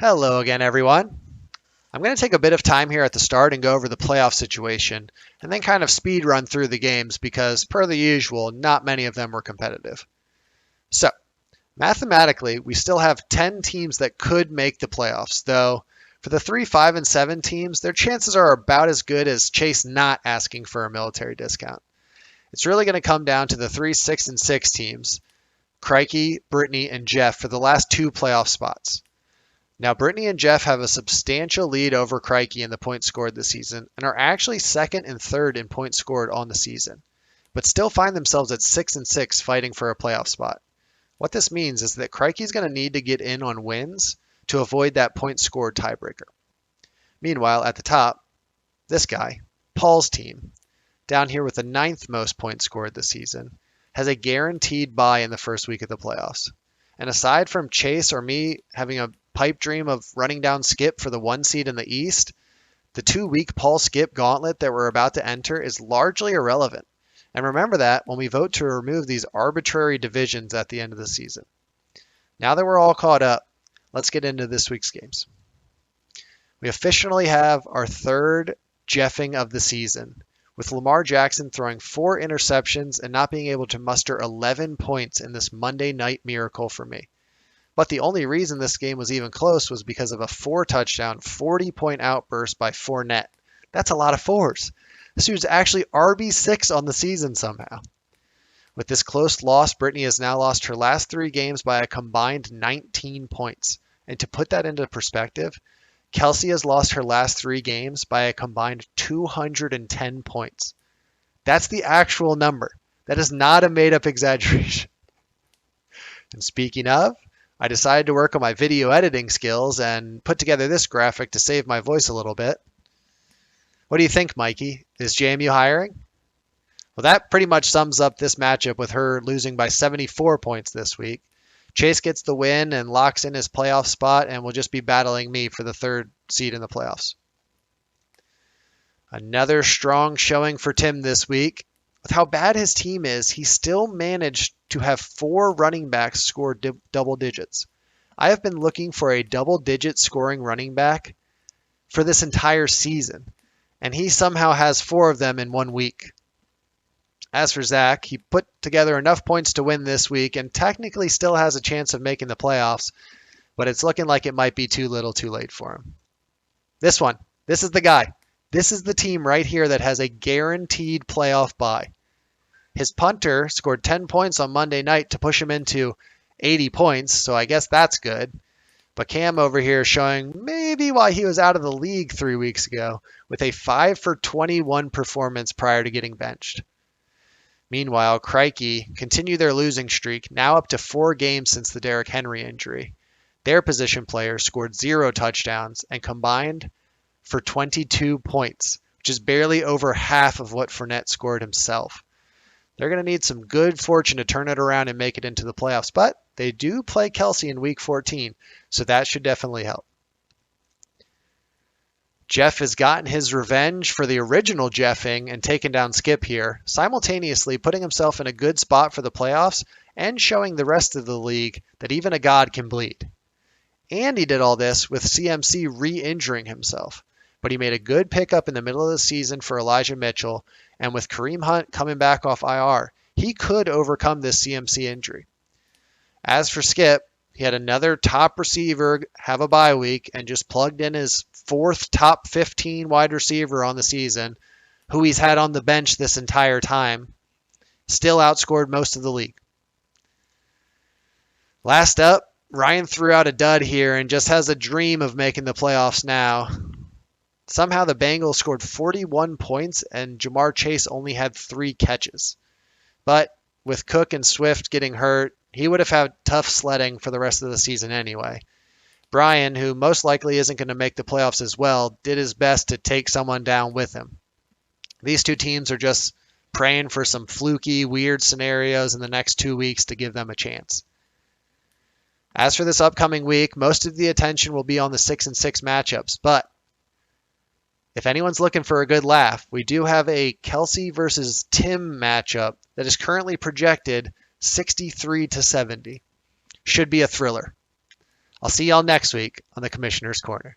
Hello again, everyone. I'm going to take a bit of time here at the start and go over the playoff situation, and then kind of speed run through the games because, per the usual, not many of them were competitive. So, mathematically, we still have 10 teams that could make the playoffs, though for the 3, 5, and 7 teams, their chances are about as good as Chase not asking for a military discount. It's really going to come down to the 3, 6, and 6 teams, Crikey, Brittany, and Jeff, for the last two playoff spots. Now, Brittany and Jeff have a substantial lead over Crikey in the points scored this season and are actually second and third in points scored on the season, but still find themselves at 6 and 6 fighting for a playoff spot. What this means is that Crikey's going to need to get in on wins to avoid that points scored tiebreaker. Meanwhile, at the top, this guy, Paul's team, down here with the ninth most points scored this season, has a guaranteed bye in the first week of the playoffs. And aside from Chase or me having a pipe dream of running down Skip for the 1 seed in the East, the 2-week Paul Skip gauntlet that we're about to enter is largely irrelevant. And remember that when we vote to remove these arbitrary divisions at the end of the season. Now that we're all caught up, let's get into this week's games. We officially have our third Jeffing of the season, with Lamar Jackson throwing 4 interceptions and not being able to muster 11 points in this Monday night miracle for me. But the only reason this game was even close was because of a 4-touchdown, 40-point outburst by Fournette. That's a lot of fours. This dude's actually RB6 on the season somehow. With this close loss, Brittany has now lost her last 3 games by a combined 19 points. And to put that into perspective, Kelsey has lost her last 3 games by a combined 210 points. That's the actual number. That is not a made-up exaggeration. And speaking of, I decided to work on my video editing skills and put together this graphic to save my voice a little bit. What do you think, Mikey? Is JMU hiring? Well, that pretty much sums up this matchup with her losing by 74 points this week. Chase gets the win and locks in his playoff spot and will just be battling me for the 3rd seed in the playoffs. Another strong showing for Tim this week. With how bad his team is, he still managed to have 4 running backs score double digits. I have been looking for a double-digit scoring running back for this entire season, and he somehow has 4 of them in 1 week. As for Zach, he put together enough points to win this week and technically still has a chance of making the playoffs, but it's looking like it might be too little too late for him. This is the guy. This is the team right here that has a guaranteed playoff bye. His punter scored 10 points on Monday night to push him into 80 points, so I guess that's good. But Cam over here showing maybe why he was out of the league 3 weeks ago with a 5 for 21 performance prior to getting benched. Meanwhile, Crikey continue their losing streak, now up to 4 games since the Derrick Henry injury. Their position players scored 0 touchdowns and combined for 22 points, which is barely over half of what Fournette scored himself. They're going to need some good fortune to turn it around and make it into the playoffs, but they do play Kelsey in week 14, so that should definitely help. Jeff has gotten his revenge for the original Jeffing and taken down Skip here, simultaneously putting himself in a good spot for the playoffs and showing the rest of the league that even a god can bleed. And he did all this with CMC re-injuring himself. But he made a good pickup in the middle of the season for Elijah Mitchell, and with Kareem Hunt coming back off IR, he could overcome this CMC injury. As for Skip, he had another top receiver have a bye week and just plugged in his 4th top 15 wide receiver on the season, who he's had on the bench this entire time. Still outscored most of the league. Last up, Ryan threw out a dud here and just has a dream of making the playoffs now. Somehow the Bengals scored 41 points and Jamar Chase only had 3 catches. But with Cook and Swift getting hurt, he would have had tough sledding for the rest of the season anyway. Brian, who most likely isn't going to make the playoffs as well, did his best to take someone down with him. These 2 teams are just praying for some fluky, weird scenarios in the next 2 weeks to give them a chance. As for this upcoming week, most of the attention will be on the 6 and 6 matchups, but if anyone's looking for a good laugh, we do have a Kelsey versus Tim matchup that is currently projected 63-70. Should be a thriller. I'll see y'all next week on the Commissioner's Corner.